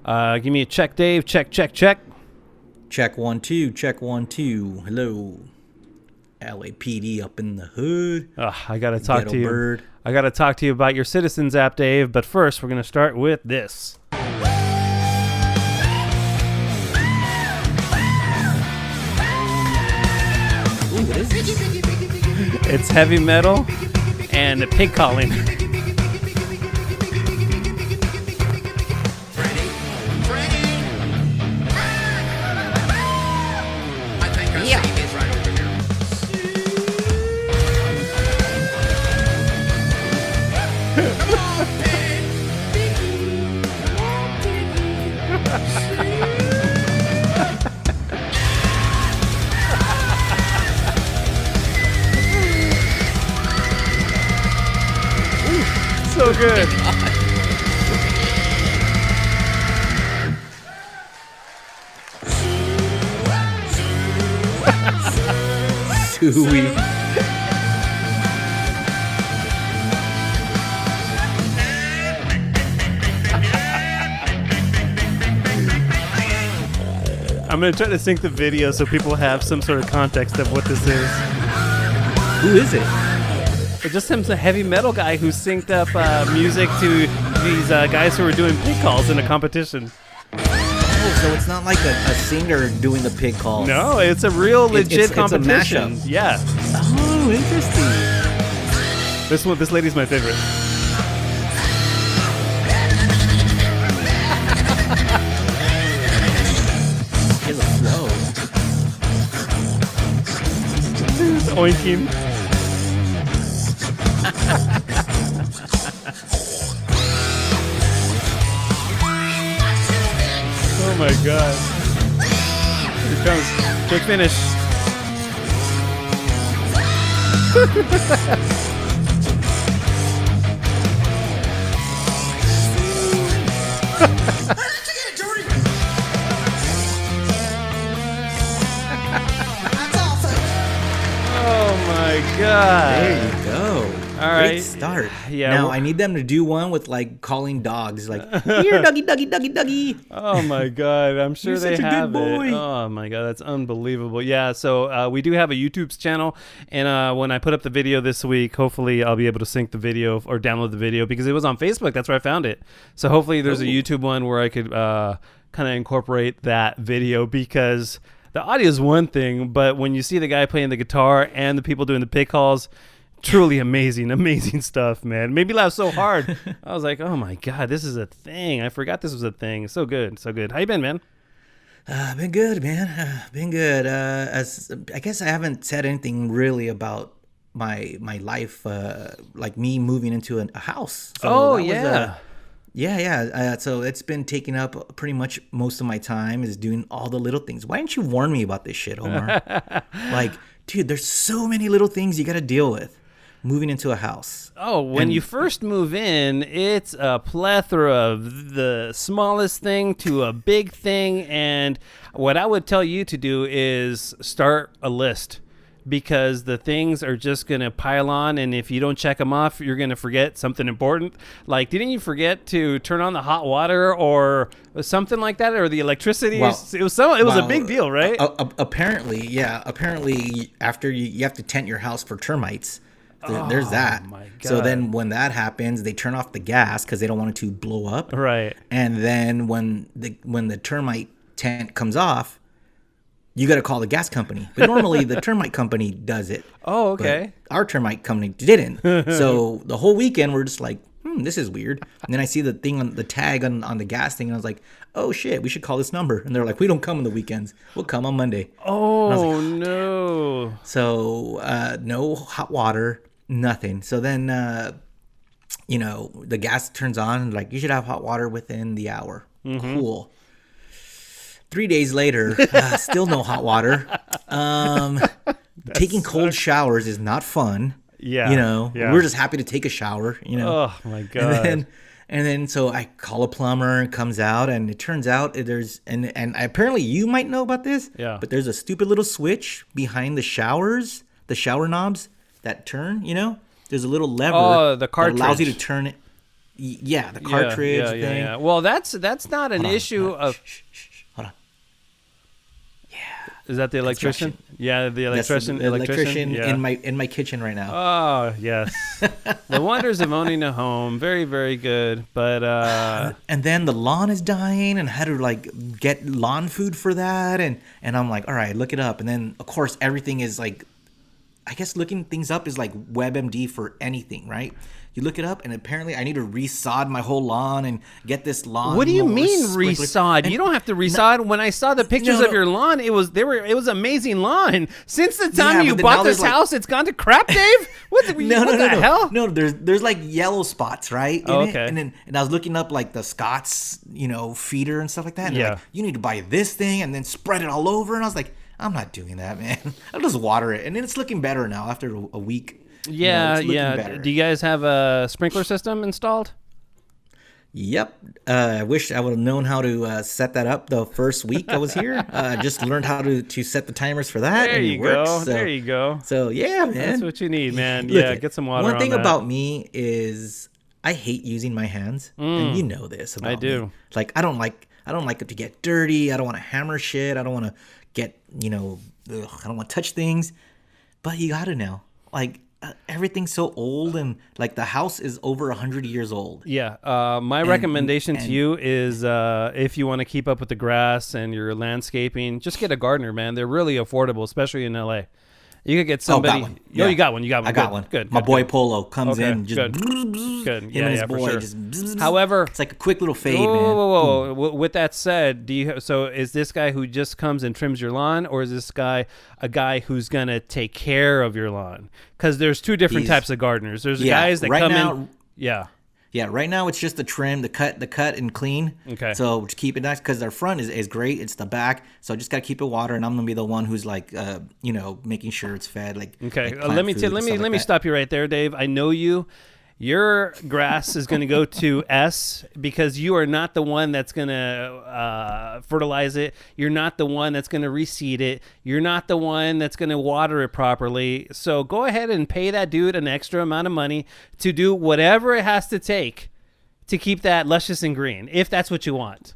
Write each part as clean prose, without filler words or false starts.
Give me a check, Dave. Check, check, check. Check 1 2, check 1 2. Hello. LAPD up in the hood. I gotta talk Ghetto to you. bird. I gotta talk to you about your Citizens app, Dave. But first, we're gonna start with this. Ooh, what is this? It's heavy metal and pig calling. So good. Suey. I'm gonna try to sync the video so people have some sort of context of what this is. Who is it? It just seems a heavy metal guy who synced up music to these guys who were doing pig calls in a competition. Oh, so it's not like a singer doing the pig calls. No, it's a real legit it's competition. a mashup. Yeah. Oh, interesting. This lady's my favorite. Here's a flow. Oinking. Oh my god. Here it comes. Quick finish. Oh my god. There you go. All right. Great start. Yeah, Now we're- I need them to do one with like calling dogs, like here, doggy, doggy, doggy, doggy. Oh my god, I'm sure You're they such a good have boy. it. Oh my god, that's unbelievable. Yeah, so we do have a YouTube channel, and when I put up the video this week, hopefully I'll be able to sync the video or download the video because it was on Facebook. That's where I found it. So hopefully there's a YouTube one where I could kind of incorporate that video because the audio is one thing, but when you see the guy playing the guitar and the people doing the pig calls, truly amazing stuff, man. Made me laugh so hard. I was like, oh my god, this is a thing. I forgot this was a thing. So good. How you been, man? Been good, man. Been good. As I guess I haven't said anything really about my life, like me moving into a house. So that was, yeah. So it's been taking up pretty much most of my time is doing all the little things. Why didn't you warn me about this shit, Omar? Like, dude, there's so many little things you got to deal with moving into a house. Oh, when you first move in, it's a plethora of the smallest thing to a big thing. And what I would tell you to do is start a list because the things are just going to pile on. And if you don't check them off, you're going to forget something important. Like, didn't you forget to turn on the hot water or something like that? Or the electricity? Well, it was a big deal, right? Apparently, after you have to tent your house for termites. There's that. My God. So then when that happens, they turn off the gas because they don't want it to blow up. Right. And then when the termite tent comes off, you got to call the gas company. But normally the termite company does it. Oh, okay. But our termite company didn't. So the whole weekend we're just like, this is weird. And then I see the thing on the tag on the gas thing, and I was like, oh shit, we should call this number. And they're like, we don't come on the weekends. We'll come on Monday. Oh, no. So no hot water, nothing. So then, the gas turns on. Like, you should have hot water within the hour. Mm-hmm. Cool. 3 days later, still no hot water. Taking cold showers is not fun. Yeah. We're just happy to take a shower. Oh my god. And then so I call a plumber and comes out, and it turns out there's and apparently you might know about this. Yeah. But there's a stupid little switch behind the showers, the shower knobs that turn. There's a little lever the cartridge that allows you to turn it. Yeah, the cartridge thing. Yeah. Well, that's not an issue of. Hold on. Is that the electrician? Yeah, the electrician. The electrician in my kitchen right now. Oh yes, the wonders of owning a home. Very, very good. But and then the lawn is dying, and I had to like get lawn food for that, and I'm like, all right, look it up, and then of course everything is like, I guess looking things up is like WebMD for anything, right? You look it up, and apparently I need to resod my whole lawn and get this lawn. What do you mean resod? You don't have to resod. When I saw the pictures of your lawn, it was amazing lawn. Since the time you bought this house, it's gone to crap, Dave. What the hell? No, there's like yellow spots, right? Oh, okay. And I was looking up like the Scott's, feeder and stuff like that. And like, you need to buy this thing and then spread it all over. And I was like, I'm not doing that, man. I'll just water it, and then it's looking better now after a week. Yeah. Do you guys have a sprinkler system installed? Yep. I wish I would have known how to set that up the first week I was here. Just learned how to set the timers for that. There you go. There you go. So yeah, man. That's what you need, man. Look, get some water. One thing about me is I hate using my hands, and you know this about me. I do. Like I don't like it to get dirty. I don't want to hammer shit. I don't want to get I don't want to touch things. But you got to now. Like. Everything's so old, and like the house is over 100 years old. Yeah. My recommendation to you is if you want to keep up with the grass and your landscaping, just get a gardener, man. They're really affordable, especially in LA. You could get somebody. Oh, you got one. I got one. Good. My boy Polo comes in. Just good. Him and his boy. For sure. Just However, it's like a quick little fade, man. Whoa. With that said, so is this guy who just comes and trims your lawn, or is this guy a guy who's gonna take care of your lawn? Because there's two different types of gardeners. There's guys that come in. Yeah. Yeah, right now it's just the trim, the cut and clean. Okay. So to keep it nice, because their front is great. It's the back, so I just gotta keep it water, and I'm gonna be the one who's like, making sure it's fed. Like okay, let me stop you right there, Dave. I know you. Your grass is going to go to S because you are not the one that's going to fertilize it. You're not the one that's going to reseed it. You're not the one that's going to water it properly. So go ahead and pay that dude an extra amount of money to do whatever it has to take to keep that luscious and green, if that's what you want.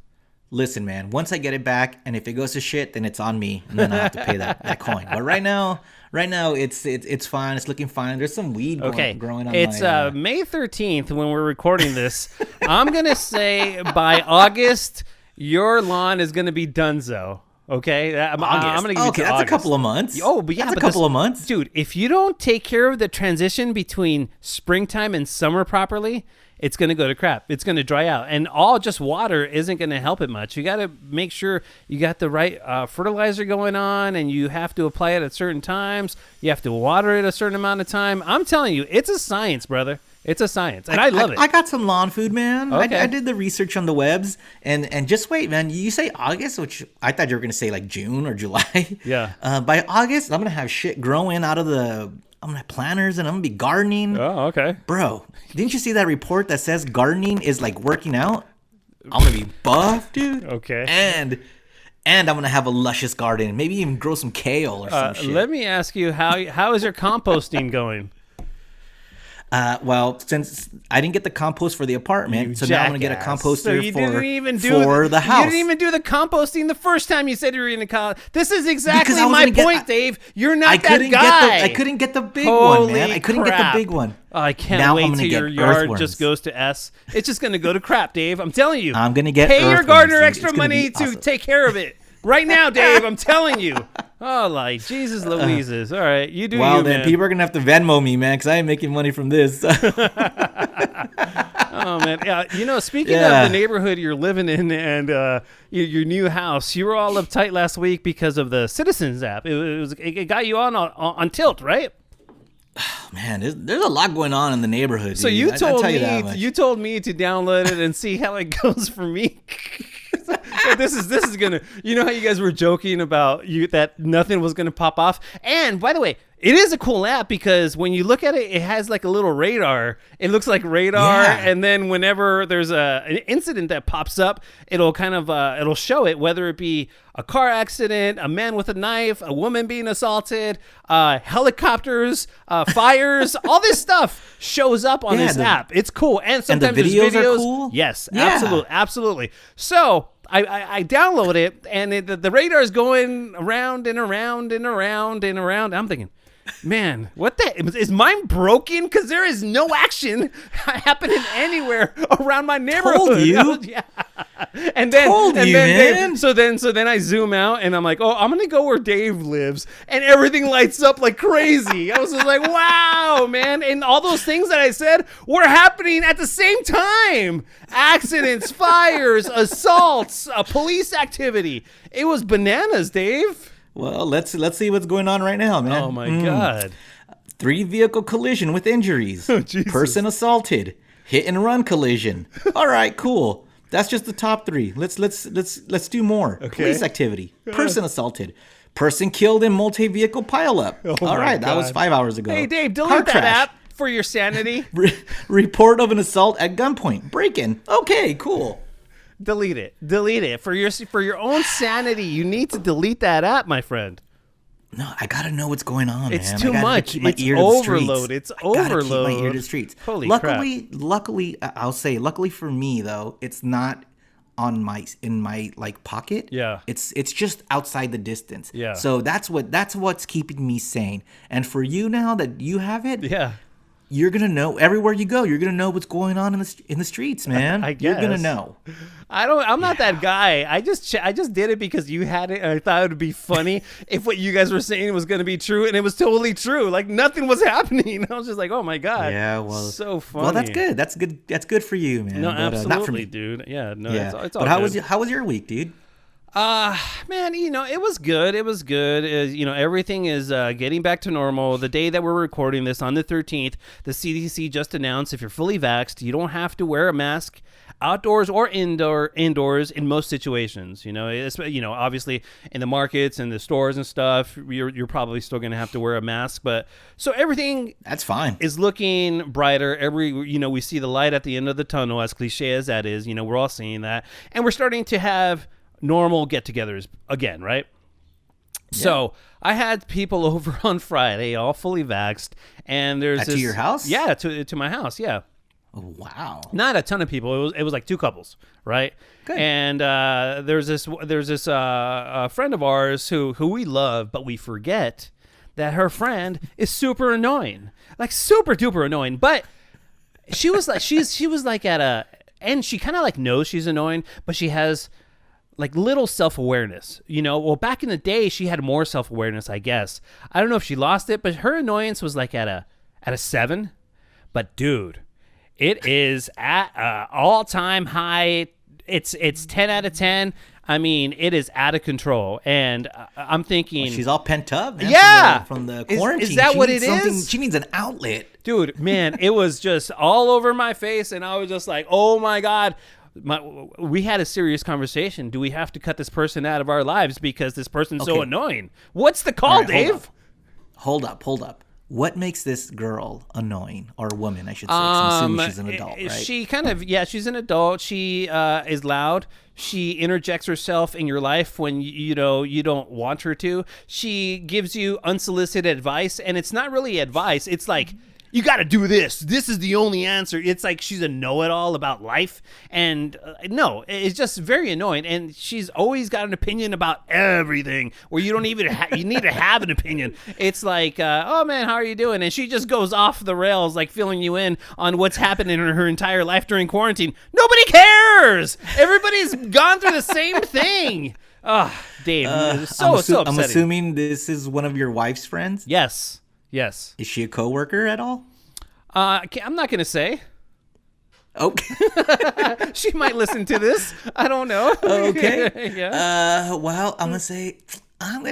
Listen, man, once I get it back, and if it goes to shit, then it's on me, and then I have to pay that coin. But right now it's fine. It's looking fine. There's some weed growing on it's May 13th when we're recording this. I'm going to say by August, your lawn is going to be donezo. Okay? I'm going to give you to that's August. A couple of months. Oh, but yeah. That's a couple of months. Dude, if you don't take care of the transition between springtime and summer properly, it's going to go to crap. It's going to dry out. And all just water isn't going to help it much. You got to make sure you got the right fertilizer going on, and you have to apply it at certain times. You have to water it a certain amount of time. I'm telling you, it's a science, brother. It's a science, and I love it. I got some lawn food, man. Okay. I did the research on the webs, and just wait, man. You say August, which I thought you were going to say like June or July. Yeah. By August, I'm going to have shit growing out of I'm going to have planters, and I'm going to be gardening. Oh, okay. Bro, didn't you see that report that says gardening is like working out? I'm going to be buff, dude. Okay. And I'm going to have a luscious garden. Maybe even grow some kale or some shit. Let me ask you, how is your composting going? Well, since I didn't get the compost for the apartment, so now I'm going to get a composter for the house. You didn't even do the composting the first time you said you were in college. This is exactly my point, Dave. You're not that guy. I couldn't get the big one, man. I couldn't get the big one. Oh, I can't wait till your yard just goes to S. It's just going to go to crap, Dave. I'm telling you. I'm going to get Pay your gardener extra money to take care of it. Right now, Dave, I'm telling you. Oh, like, Jesus Louises. All right, you do well, you, man. People are going to have to Venmo me, man, because I ain't making money from this. Oh, man. Yeah, speaking of the neighborhood you're living in and your new house, you were all uptight last week because of the Citizens app. It got you on tilt, right? Oh, man, there's a lot going on in the neighborhood. So dude. you told me to download it and see how it goes for me. This is gonna. You know how you guys were joking about that nothing was gonna pop off. And by the way, It is a cool app because when you look at it, it has like a little radar. It looks like radar, and then whenever there's an incident that pops up, it'll kind of it'll show it, whether it be a car accident, a man with a knife, a woman being assaulted, helicopters, fires, all this stuff shows up on this app. It's cool, and sometimes the videos there's videos. Are cool? Yes, absolutely. So I download it, and the radar is going around and around and around and around. I'm thinking, man, what the is mine broken? Because there is no action happening anywhere around my neighborhood. Told you. Yeah. And then, man. So then I zoom out and I'm like, oh, I'm gonna go where Dave lives, and everything lights up like crazy. I was just like, wow, man, and all those things that I said were happening at the same time: accidents, fires, assaults, police activity. It was bananas, Dave. Well, let's see what's going on right now, man. Oh my God. 3 vehicle collision with injuries. Oh, Jesus. Person assaulted. Hit and run collision. All right, cool. That's just the top 3. Let's do more. Okay. Police activity. Person assaulted. Person killed in multi-vehicle pileup. Oh All right, God. that was 5 hours ago. Hey, Dave, Car delete that crash. app for your sanity. Report of an assault at gunpoint. Break-in. Okay, cool. Delete it for your own sanity. You need to delete that app, my friend. No, I gotta know what's going on, It's man. too I gotta much. Keep my It's ear overload. To the It's streets. I gotta overload. keep my ear to the streets. Holy luckily, I'll say, luckily for me though, it's not in my like pocket. Yeah. It's just outside the distance. Yeah. So that's what's keeping me sane. And for you now that you have it, Yeah. you're gonna know everywhere you go. You're gonna know what's going on in the streets, man. I guess. You're gonna know. I'm not that guy. I just did it because you had it, and I thought it would be funny if what you guys were saying was going to be true, and it was totally true. Like nothing was happening. I was just like, oh my God. Yeah. Well. So funny. Well, that's good. That's good. That's good for you, man. No, but, absolutely, not for me. dude. Yeah. No. Yeah. It's all but good. how was your week, dude? Man, it was good. It was good. Everything is getting back to normal. The day that we're recording this on the 13th, the CDC just announced if you're fully vaxxed, you don't have to wear a mask outdoors or indoors in most situations. Obviously in the markets and the stores and stuff, you're probably still going to have to wear a mask. But so everything that's fine is looking brighter. We see the light at the end of the tunnel, as cliche as that is. We're all seeing that, and we're starting to have normal get-togethers again, right? Yeah. So I had people over on Friday, all fully vaxxed, and there's to your house? Yeah, to my house. Yeah. Oh, wow. Not a ton of people. It was like 2 couples, right? Good. And there's this friend of ours who we love, but we forget that her friend is super annoying, like super duper annoying. But she was like she was like and she kind of like knows she's annoying, but she has like little self-awareness, well, back in the day she had more self-awareness, I guess. I don't know if she lost it, but her annoyance was like at a 7. But dude, it is at all-time high. It's 10 out of 10. I mean, it is out of control, and I'm thinking she's all pent up, man, yeah, from the quarantine. Is that what it is? She needs an outlet, dude. Man, it was just all over my face, and I was just like, oh my God. We had a serious conversation. Do we have to cut this person out of our lives because this person's so annoying? What's the call, right, Dave? Hold up. What makes this girl annoying, or woman, I should say? I'm assuming she's an adult, right? She kind of, she's an adult. She is loud. She interjects herself in your life when you don't want her to. She gives you unsolicited advice, and it's not really advice. It's like, you got to do this. This is the only answer. It's like she's a know-it-all about life. And no, it's just very annoying. And she's always got an opinion about everything where you don't even you need to have an opinion. It's like, oh, man, how are you doing? And she just goes off the rails, like filling you in on what's happening in her entire life during quarantine. Nobody cares. Everybody's gone through the same thing. Oh, Dave, so upsetting. I'm assuming this is one of your wife's friends? Yes. Yes. Is she a coworker at all? I'm not going to say. Okay. She might listen to this. I don't know. Okay. Yeah. Well, I'm going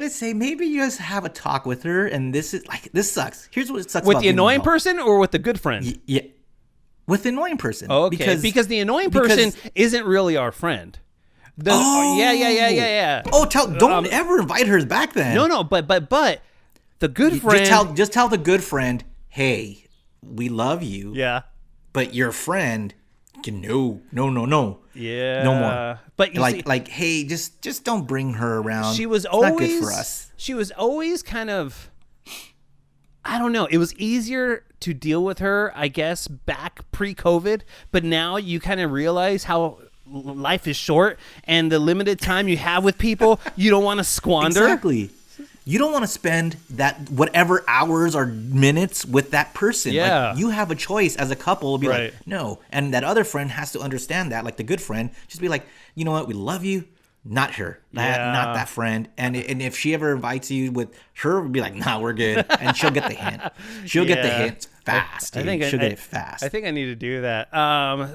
to say maybe you just have a talk with her, and this sucks. Here's what sucks with about the annoying person or with the good friend? Yeah. With the annoying person. Oh, okay. Because the annoying person isn't really our friend. Yeah. Oh, don't ever invite her back then. No, but The good friend. Just tell the good friend, hey, we love you. Yeah. But your friend, no. Yeah. No more. But hey, just don't bring her around. She was it's always not good for us. She was always kind of, I don't know. It was easier to deal with her, I guess, back pre-COVID. But now you kind of realize how life is short and the limited time you have with people, you don't want to squander. Exactly. You don't want to spend that whatever hours or minutes with that person. Yeah. Like, you have a choice as a couple to be Right. like, no. And that other friend has to understand that, like the good friend, just be like, you know what, we love you. Not her, not that friend. And if she ever invites you with her, be like, nah, we're good. And she'll get the hint. She'll get the hint fast. She'll get it fast. I think I need to do that.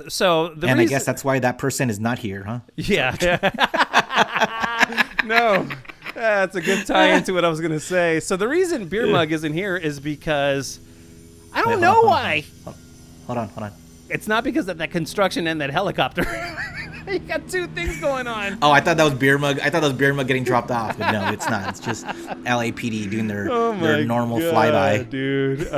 So the I guess that's why that person is not here, huh? Yeah. No. That's a good tie into what I was going to say. So the reason Beer Mug isn't here is because I don't know why. Hold on. It's not because of that construction and that helicopter. You got two things going on. Oh, I thought that was Beer Mug. I thought that was Beer Mug getting dropped off. But no, it's not. It's just LAPD doing their normal flyby. Dude.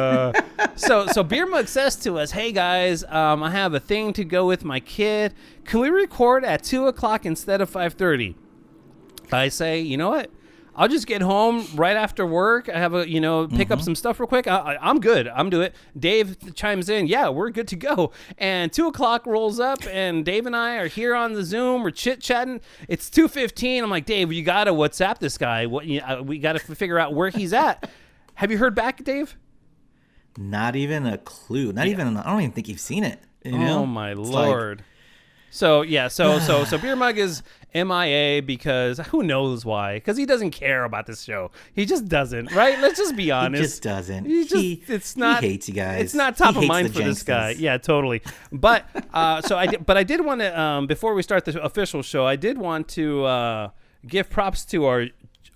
So Beer Mug says to us, hey guys, I have a thing to go with my kid. Can we record at 2 o'clock instead of 5:30? I say, you know what? I'll just get home right after work. I have pick up some stuff real quick. I'm good. I'm doing it. Dave chimes in. Yeah, we're good to go. And 2 o'clock rolls up, and Dave and I are here on the Zoom. We're chit-chatting. It's 2:15. I'm like, Dave, you got to WhatsApp this guy. We got to figure out where he's at. Have you heard back, Dave? Not even a clue. I don't even think you've seen it. You know? Oh, my Lord. So Beer Mug is MIA because who knows why? Because he doesn't care about this show. He just doesn't, right? Let's just be honest. He just doesn't. He hates you guys. It's not top of mind for this guy. Yeah, totally. But I did want to before we start the official show, I did want to give props to our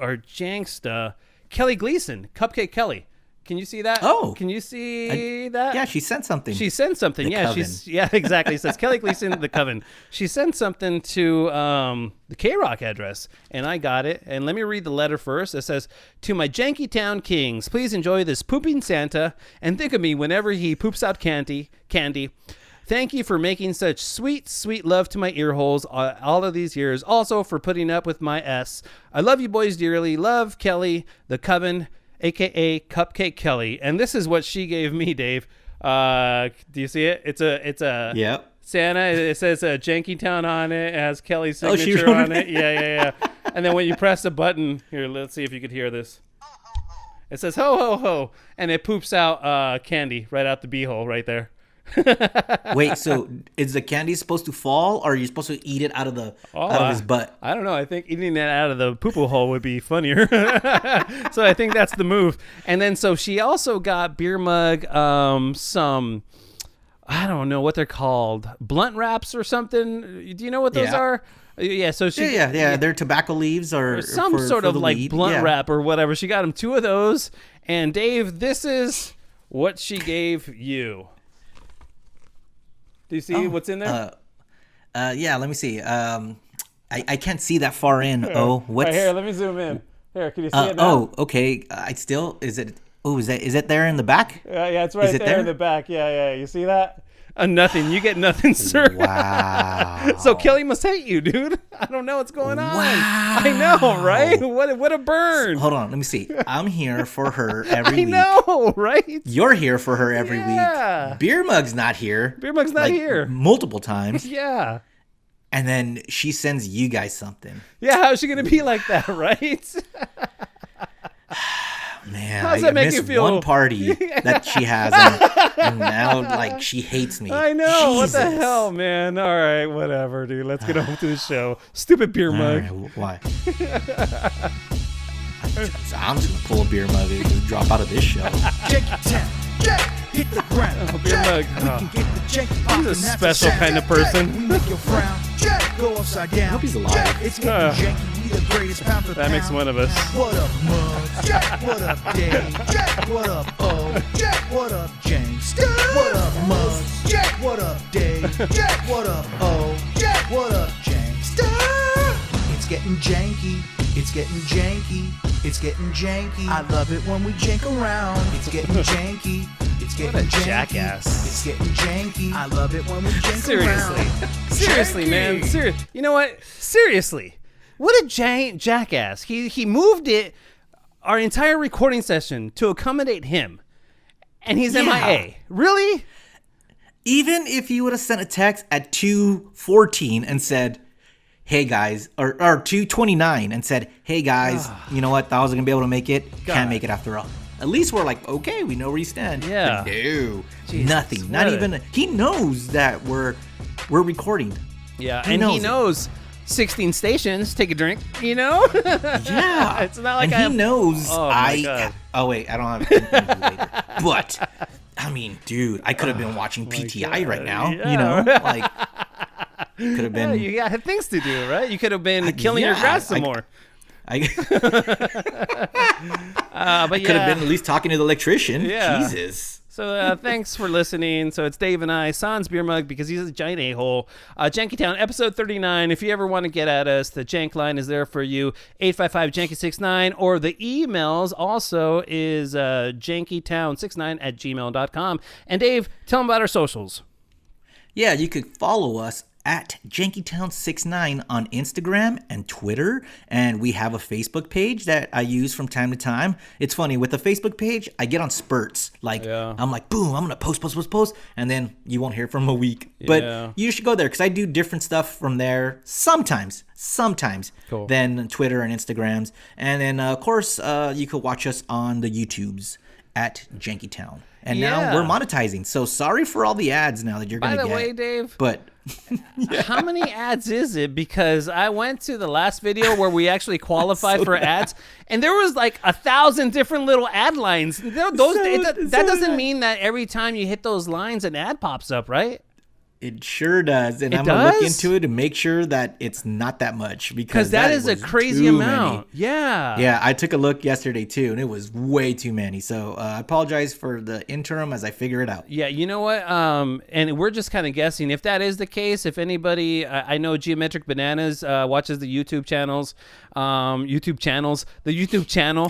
Janksta Kelly Gleason, Cupcake Kelly. Can you see that? Oh. Can you see that? Yeah, she sent something. Yeah, exactly. It says Kelly Gleason, the Coven. She sent something to the K-Rock address, and I got it. And let me read the letter first. It says, to my Janky Town Kings, please enjoy this pooping Santa, and think of me whenever he poops out candy. Thank you for making such sweet, sweet love to my ear holes all of these years. Also for putting up with my S. I love you boys dearly. Love, Kelly, the Coven, a.k.a. Cupcake Kelly. And this is what she gave me, Dave. Do you see it? It's a Yep. Santa. It says Jankytown on it. It has Kelly's signature on it. Yeah. And then when you press the button, here, let's see if you could hear this. It says, ho, ho, ho. And it poops out candy right out the beehole right there. Wait, so is the candy supposed to fall, or are you supposed to eat it out of his butt? I don't know. I think eating it out of the poo-poo hole would be funnier. So I think that's the move. And then so she also got Beer Mug some, I don't know what they're called, blunt wraps or something. Do you know what those are? Yeah, so she they're tobacco leaves or some sort of like weed. blunt wrap or whatever. She got him 2 of those. And Dave, this is what she gave you. Do you see what's in there? Yeah, let me see. I can't see that far in. What's right here? Let me zoom in. Here, can you see it now? Okay. Is it there in the back? Yeah, it's right there in the back. Yeah. You see that? Nothing. You get nothing, sir. Wow. So Kelly must hate you, dude. I don't know what's going on. Wow. I know, right? What a burn. Hold on. Let me see. I'm here for her every week. I know, right? You're here for her every week. Beer Mug's not here. Beer Mug's not here. Multiple times. Yeah. And then she sends you guys something. Yeah, how's she going to be like that, right? Man, how does that make you feel? One party that she has, and now she hates me. I know. Jesus. What the hell, man? All right, whatever, dude. Let's get on to the show. Stupid Beer Mug. Right, why? I'm just gonna pull a Beer Mug and just drop out of this show. Hit the ground. Beer Mug. He's a special kind of person. Go upside down. I hope he's alive. It's getting janky. We the greatest pound for that makes one of us. What up, Mug? What up, Dave? What up, O? What up, James? What up, Mug? What up, Dave? What up, O? What up, James? It's getting janky. It's getting janky. It's getting janky. I love it when we jank around. It's getting janky. It's getting What a janky. jackass. It's getting janky. I love it when we jank Seriously. around. Seriously, man. You know what? Seriously. What a jackass. He moved it, our entire recording session, to accommodate him. And he's MIA. Really? Even if you would have sent a text at 2:14 and said, hey guys, or 2:29 and said, hey guys, you know what? Thought I was going to be able to make it. Can't make it after all. At least we're like, okay, we know where you stand. Yeah. But no, Jesus, nothing. Not even. He knows that we're recording. Yeah, He he knows 16 stations. Take a drink, you know? Yeah. It's not like and he knows Oh, my God. Oh, wait, I don't have anything to do later. But, I mean, dude, I could have been watching PTI right now. Yeah. You know? Like, could have been. You got things to do, right? You could have been killing your grass some more. I But could have been at least talking to the electrician. Yeah. Jesus. So thanks for listening. So it's Dave and I, Sans Beer Mug, because he's a giant a-hole. Jankytown, episode 39. If you ever want to get at us, the Jank line is there for you, 855-JANKY69, or the emails also is jankytown69@gmail.com. And Dave, tell them about our socials. Yeah, you could follow us at Jankytown69 on Instagram and Twitter, and we have a Facebook page that I use from time to time. It's funny, with the Facebook page, I get on spurts. Like, I'm like, boom, I'm gonna post, and then you won't hear from a week. But you should go there, because I do different stuff from there sometimes than Twitter and Instagrams. And then, of course, you could watch us on the YouTubes at Jankytown. And now we're monetizing, so sorry for all the ads now that you're gonna get. By the way, Dave, but how many ads is it? Because I went to the last video where we actually qualified for ads, and there was like 1,000 different little ad lines. That doesn't mean that every time you hit those lines, an ad pops up, right? It sure does, and I'm gonna look into it and make sure that it's not that much, because that is a crazy amount. Many. Yeah, I took a look yesterday too, and it was way too many. So I apologize for the interim as I figure it out. Yeah, you know what? And we're just kind of guessing. If that is the case, if anybody, I know Geometric Bananas watches the YouTube channels. The YouTube channel.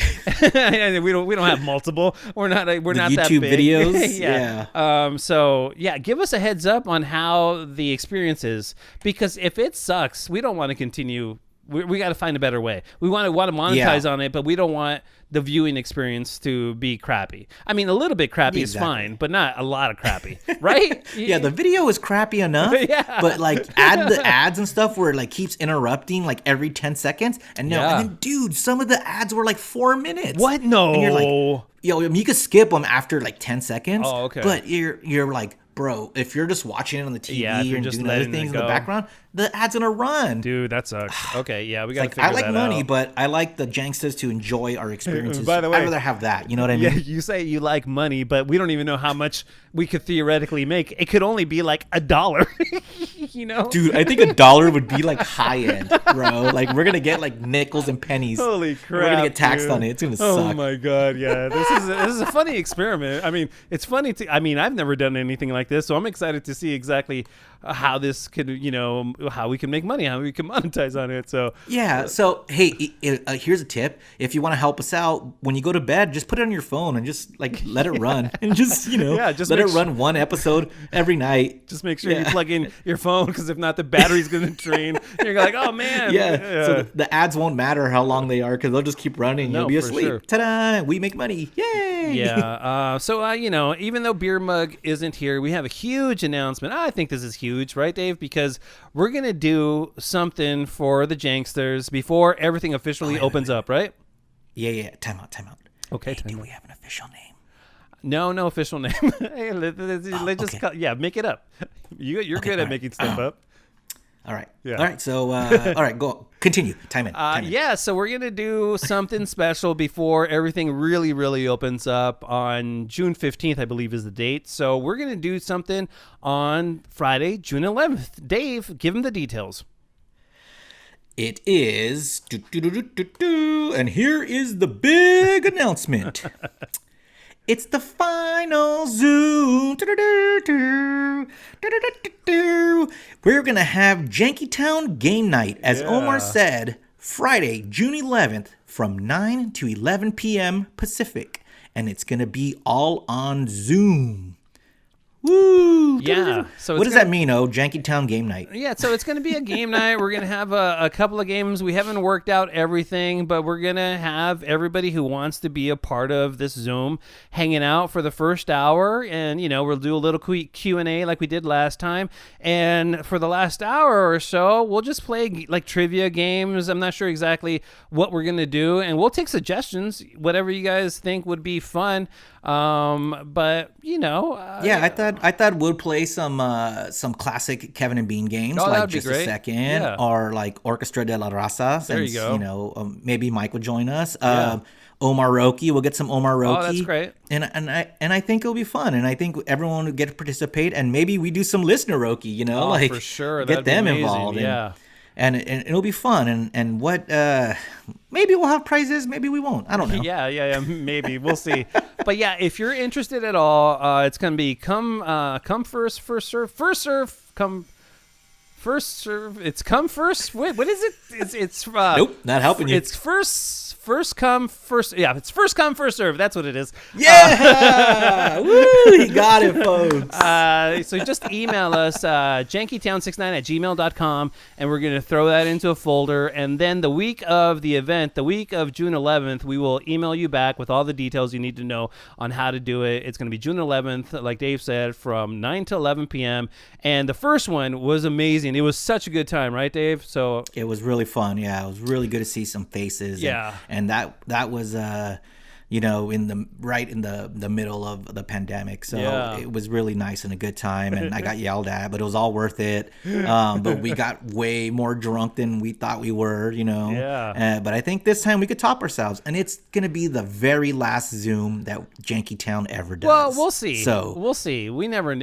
we don't have multiple. We're not that YouTube big. videos. Yeah. So yeah, give us a heads up on how the experience is, because if it sucks, we don't want to continue. We got to find a better way. We want to monetize on it, but we don't want the viewing experience to be crappy. I mean, a little bit crappy is fine, but not a lot of crappy, right? Yeah, the video is crappy enough, but like add the ads and stuff where it like keeps interrupting like every 10 seconds. And and then dude, some of the ads were like 4 minutes. What? No. And you're like, you could skip them after like 10 seconds. Oh, okay. But you're like, bro, if you're just watching it on the TV and doing other things in the background, the ad's gonna run. Dude, that sucks. Okay, yeah, we gotta figure I like that money, out. but I like the Janksters to enjoy our experiences. By the way, I'd rather have that. You know what I mean? Yeah, you say you like money, but we don't even know how much we could theoretically make. It could only be like $1. You know? Dude, I think $1 would be like high end, bro. Like we're gonna get like nickels and pennies. Holy crap! We're gonna get taxed on it. It's gonna suck. Oh my god, yeah. This is a funny experiment. I mean, it's funny I've never done anything like this, so I'm excited to see exactly how this could, how we can make money, how we can monetize on it. So yeah. So hey, here's a tip: if you want to help us out, when you go to bed, just put it on your phone and just like let it run, and just just let it run one episode every night. Just make sure you plug in your phone, because if not, the battery's gonna drain. You're like, oh man. Yeah. So the ads won't matter how long they are, because they'll just keep running. And you'll be asleep. Sure. Ta-da! We make money. Yay! Yeah. So even though Beer Mug isn't here, we have a huge announcement. I think this is huge, right, Dave? Because we're gonna do something for the Janksters before everything officially opens up, right? Yeah. Time out. Okay. Hey, do we have an official name? No official name. Hey, let's just make it up. You're good at making stuff up. All right. Yeah. All right. So, all right, go continue. Time in. Yeah. So we're gonna do something special before everything really, really opens up on June 15th, I believe, is the date. So we're gonna do something on Friday, June 11th. Dave, give him the details. It is, and here is the big announcement. It's the final Zoom. We're going to have Jankytown game night, as Omar said, Friday, June 11th from 9 to 11 p.m. Pacific. And it's going to be all on Zoom. Woo! Yeah. So what does that mean, Janky Town game night? Yeah, so it's going to be a game night. We're going to have a couple of games. We haven't worked out everything, but we're going to have everybody who wants to be a part of this Zoom hanging out for the first hour. And, we'll do a little Q&A like we did last time. And for the last hour or so, we'll just play like trivia games. I'm not sure exactly what we're going to do. And we'll take suggestions, whatever you guys think would be fun. But I thought we'll play some classic Kevin and Bean games, like Just a Second, or like Orchestra de la Raza. There you go. Maybe Mike will join us. Omar Roki, we'll get some Omar Roki. Oh, that's great. And I think it'll be fun, and I think everyone will get to participate, and maybe we do some listener Roki. For sure, get them involved. Yeah. And it'll be fun, and what maybe we'll have prizes, maybe we won't. I don't know. Yeah, maybe we'll see. But yeah, if you're interested at all, it's gonna be come first serve, come first serve. It's come first. Wait, what is it? It's nope, not helping you. It's first come first. Yeah, it's first come first serve. That's what it is. Yeah, woo! He got it, folks. So just email us jankytown69@gmail.com, and we're gonna throw that into a folder. And then the week of the event, the week of June 11th, we will email you back with all the details you need to know on how to do it. It's gonna be June 11th, like Dave said, from 9 to 11 p.m. And the first one was amazing. It was such a good time, right, Dave? So it was really fun. Yeah, it was really good to see some faces. Yeah. And that was in the middle of the pandemic, so it was really nice and a good time. And I got yelled at, but it was all worth it. But we got way more drunk than we thought we were, but I think this time we could top ourselves, and it's gonna be the very last Zoom that Janky Town ever does. Well, we'll see. So we'll see. You never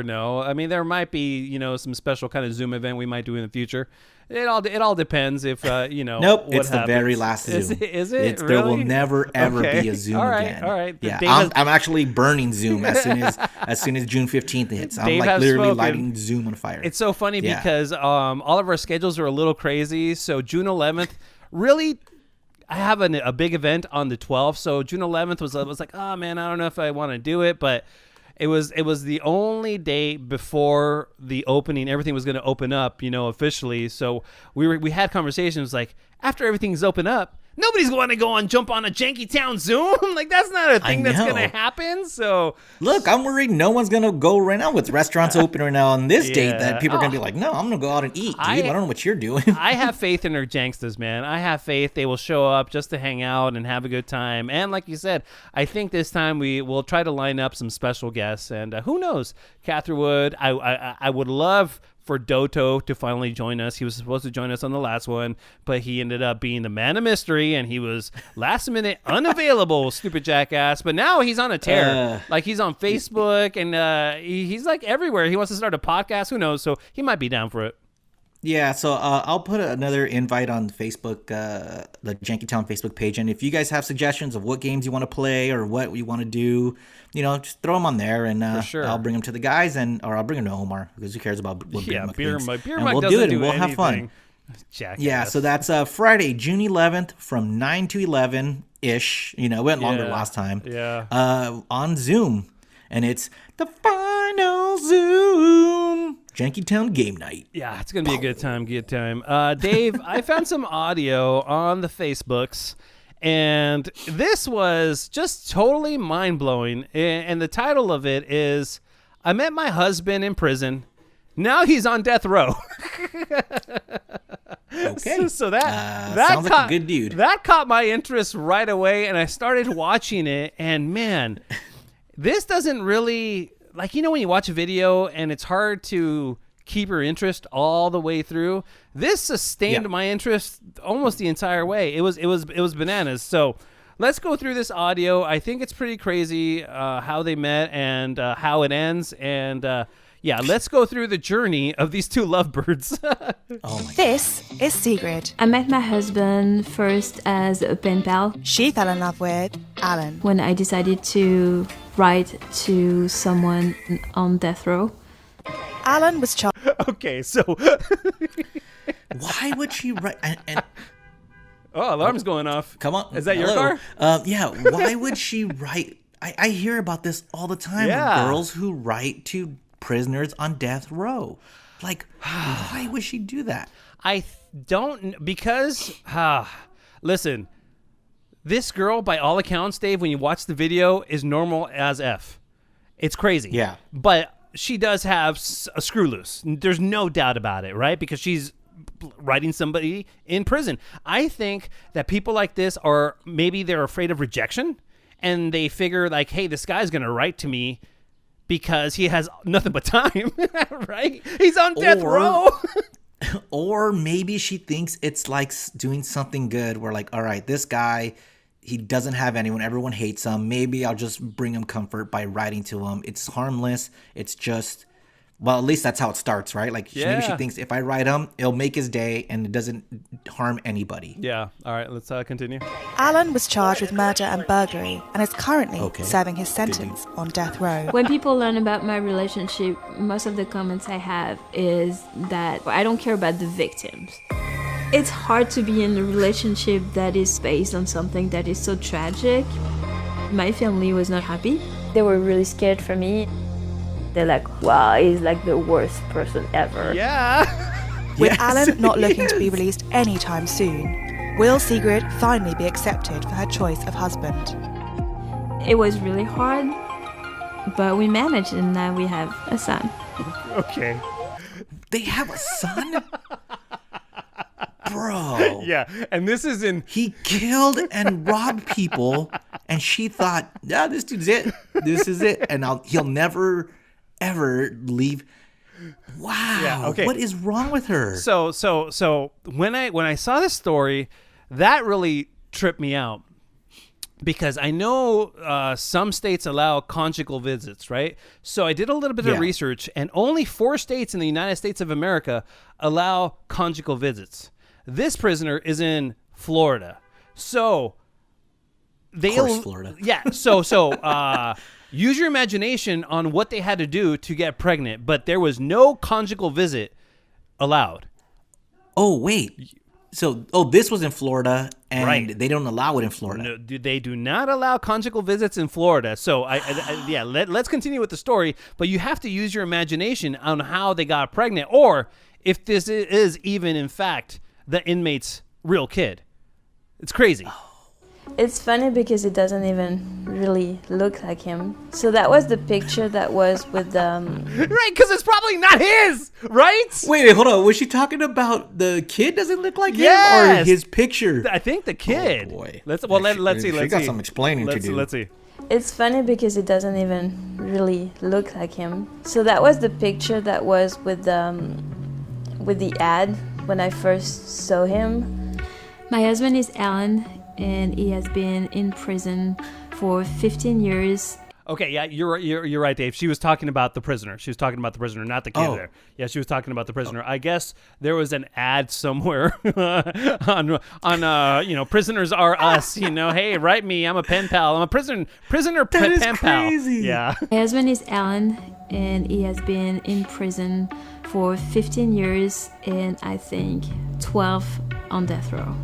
know. I mean, there might be some special kind of Zoom event we might do in the future. It all depends if Nope, what it's happens. the very last Zoom. Is it? Really? There will never ever be a Zoom again. All right. Yeah, I'm actually burning Zoom as soon as June 15th hits. I'm like literally lighting Zoom on fire. It's so funny because all of our schedules are a little crazy. So June 11th, really, I have a big event on the 12th. So June 11th was like, oh man, I don't know if I want to do it, but it was the only day before the opening. Everything was going to open up, officially. So we had conversations like, after everything's open up, nobody's going to go and jump on a Janky Town Zoom. Like, that's not a thing that's going to happen. So look, I'm worried no one's going to go right now with restaurants open right now on this date, that people are going to be like, no, I'm going to go out and eat, dude. I don't know what you're doing. I have faith in our Jankstas, man. I have faith they will show up just to hang out and have a good time. And like you said, I think this time we will try to line up some special guests. And who knows, Catherine Wood, I would love for Doto to finally join us. He was supposed to join us on the last one, but he ended up being the man of mystery, and he was last minute unavailable, stupid jackass. But now he's on a tear. Like, he's on Facebook, and he's like everywhere. He wants to start a podcast. Who knows? So he might be down for it. Yeah, so I'll put another invite on Facebook, the Janky Town Facebook page. And if you guys have suggestions of what games you want to play or what you want to do, just throw them on there, and sure. I'll bring them to the guys, or I'll bring them to Omar, because who cares about what Beer Mug thinks. Beer and Mug we'll doesn't do it, and do we'll anything. have fun. Jackass. Yeah, so that's Friday, June 11th from 9 to 11-ish. It went longer last time. Yeah. On Zoom. And it's the final Zoom Janky Town game night. Yeah, it's going to be a good time. Dave, I found some audio on the Facebooks, and this was just totally mind-blowing. And the title of it is, I met my husband in prison. Now he's on death row. Okay. So that sounds like a good dude. That caught my interest right away, and I started watching it, and man, this doesn't really, like, when you watch a video and it's hard to keep your interest all the way through. This sustained my interest almost the entire way. It was bananas. So let's go through this audio. I think it's pretty crazy how they met and how it ends. And let's go through the journey of these two lovebirds. This is Sigrid. I met my husband first as a pen pal. She fell in love with Alan. When I decided to write to someone on death row. Alan was Okay, so why would she write? And Oh, alarm's going off. Come on. Is that your Hello. car? Yeah. Why would she write? I hear about this all the time. Yeah. Girls who write to prisoners on death row. Like, why would she do that? I don't, because, listen, this girl, by all accounts, Dave, when you watch the video, is normal as F. It's crazy. Yeah. But she does have a screw loose. There's no doubt about it, right? Because she's writing somebody in prison. I think that people like this are, maybe they're afraid of rejection, and they figure, like, hey, this guy's going to write to me because he has nothing but time, right? He's on death row. Or maybe she thinks it's like doing something good. Where like, all right, this guy, he doesn't have anyone. Everyone hates him. Maybe I'll just bring him comfort by writing to him. It's harmless. It's just, well, at least that's how it starts, right? Like maybe she thinks if I write him, it'll make his day and it doesn't harm anybody. Yeah. All right, let's continue. Alan was charged with murder and burglary and is currently serving his sentence on death row. When people learn about my relationship, most of the comments I have is that I don't care about the victims. It's hard to be in a relationship that is based on something that is so tragic. My family was not happy. They were really scared for me. They're like, wow, he's like the worst person ever. Yeah. With Alan not looking to be released anytime soon, will Sigrid finally be accepted for her choice of husband? It was really hard, but we managed, and now we have a son. Okay. They have a son? Bro. Yeah, and this is in... He killed and robbed people, and she thought, yeah, this dude's it. This is it. And he'll never, ever leave. Wow. Yeah, okay. What is wrong with her? So when I saw this story, that really tripped me out. Because I know some states allow conjugal visits, right? So I did a little bit of research, and only 4 states in the United States of America allow conjugal visits. This prisoner is in Florida. So Of course, Florida. Yeah. So use your imagination on what they had to do to get pregnant, but there was no conjugal visit allowed. Oh, wait. So, this was in Florida, and they don't allow it in Florida. No, they do not allow conjugal visits in Florida. So, let's continue with the story. But you have to use your imagination on how they got pregnant, or if this is even, in fact, the inmate's real kid. It's crazy. It's funny because it doesn't even really look like him. So that was the picture that was with Right, because it's probably not his, right? Wait, hold on. Was she talking about the kid doesn't look like him, or his picture? I think the kid. Oh, boy. Let's see. She got some explaining to do. Let's see. It's funny because it doesn't even really look like him. So that was the picture that was with the ad when I first saw him. My husband is Alan, and he has been in prison for 15 years. Okay, yeah, you're right, Dave. She was talking about the prisoner. She was talking about the prisoner, not the kid there. Yeah, she was talking about the prisoner. I guess there was an ad somewhere on prisoners are us. Hey, write me. I'm a pen pal. I'm a prisoner pen pal. Crazy. Yeah. My husband is Alan, and he has been in prison for 15 years and I think 12 on death row.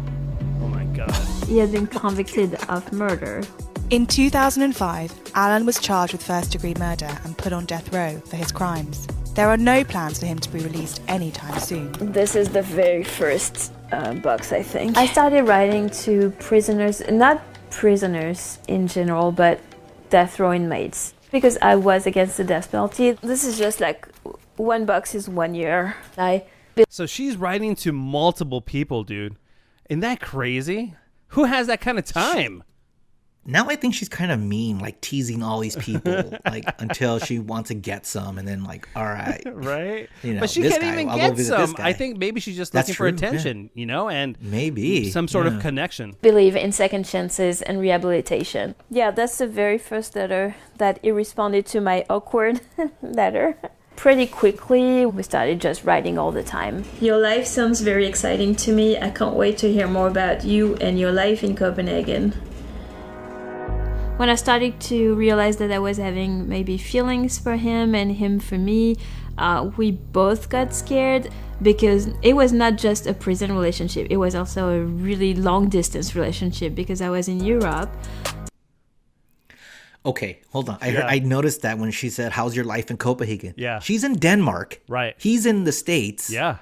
Oh my God. He has been convicted of murder. In 2005, Alan was charged with first-degree murder and put on death row for his crimes. There are no plans for him to be released anytime soon. This is the very first box, I think. I started writing to prisoners, not prisoners in general, but death row inmates, because I was against the death penalty. This is just like one box is 1 year. So she's writing to multiple people, dude. Isn't that crazy? Who has that kind of time? Now I think she's kind of mean, like teasing all these people, like until she wants to get some, and then like, all right, right? But she can't even get some. I think maybe she's just looking for attention, and maybe some sort of connection. Believe in second chances and rehabilitation. Yeah, that's the very first letter that he responded to my awkward letter. Pretty quickly, we started just writing all the time. Your life sounds very exciting to me. I can't wait to hear more about you and your life in Copenhagen. When I started to realize that I was having maybe feelings for him and him for me, we both got scared. because it was not just a prison relationship, it was also a really long distance relationship because I was in Europe. Okay, hold on. I noticed that when she said, "How's your life in Copenhagen?" Yeah. She's in Denmark. Right. He's in the States. Yeah.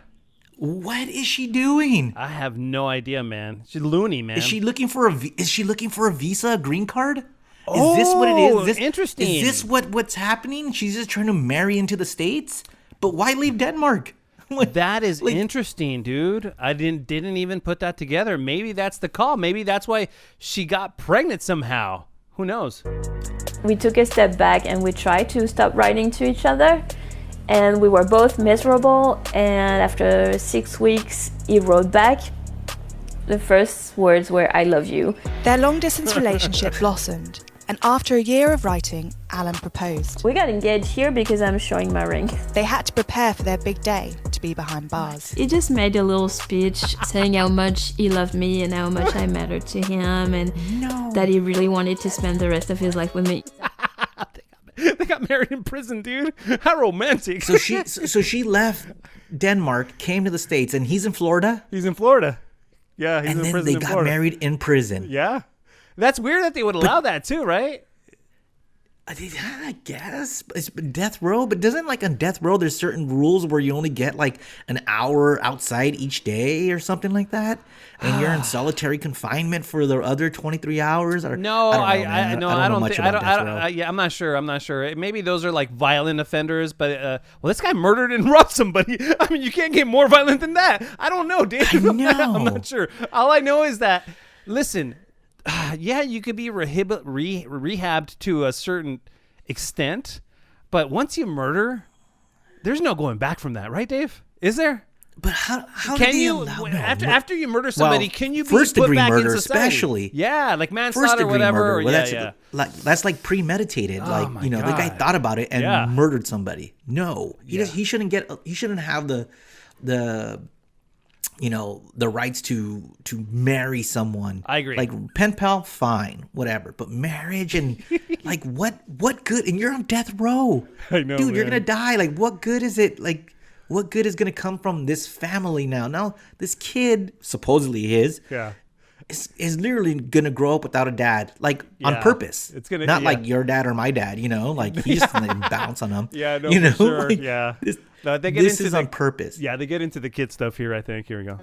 What is she doing? I have no idea, man. She's loony, man. Is she looking for a visa, a green card? Is this what it is? Interesting. Is this what's happening? She's just trying to marry into the States? But why leave Denmark? That is interesting, dude. I didn't even put that together. Maybe that's the call. Maybe that's why she got pregnant somehow. Who knows? We took a step back and we tried to stop writing to each other, and we were both miserable. And after 6 weeks, he wrote back. The first words were, "I love you." Their long-distance relationship blossomed, and after a year of writing, Alan proposed. We got engaged here because I'm showing my ring. They had to prepare for their big day to be behind bars. He just made a little speech saying how much he loved me and how much I mattered to him, and that he really wanted to spend the rest of his life with me. They got married in prison, dude. How romantic. So she left Denmark, came to the States, and he's in Florida? He's in Florida. Yeah, he's and in then prison they in got Florida. married in prison. Yeah. That's weird that they would allow that too, right? I guess it's death row, but doesn't like on death row there's certain rules where you only get like an hour outside each day or something like that, and you're in solitary confinement for the other 23 hours? Or No, I don't think. Yeah, I'm not sure. Maybe those are like violent offenders, but well, this guy murdered and robbed somebody. I mean, you can't get more violent than that. I don't know, Dave. I know. I'm not sure. All I know is that, listen. Yeah, you could be rehabbed to a certain extent, but once you murder, there's no going back from that, right, Dave? Is there? But how can you after you murder somebody? Can you be first put degree back murder, in society? especially? Yeah, like First manslaughter, degree whatever. murder. Well, that's like premeditated. Oh my the guy God. thought about it and murdered somebody. No, he shouldn't have the rights to marry someone. I agree. Like pen pal, fine, whatever. But marriage and like what good? And you're on death row. I know, dude. You're man. gonna die. Like what good is it? Like what good is gonna come from this family now? Now this kid, supposedly his, is literally gonna grow up without a dad, like on purpose. It's gonna not like your dad or my dad. Like he's just gonna bounce on him. Yeah, no, for sure. Like, This is on purpose. Yeah, they get into the kid stuff here, I think. Here we go.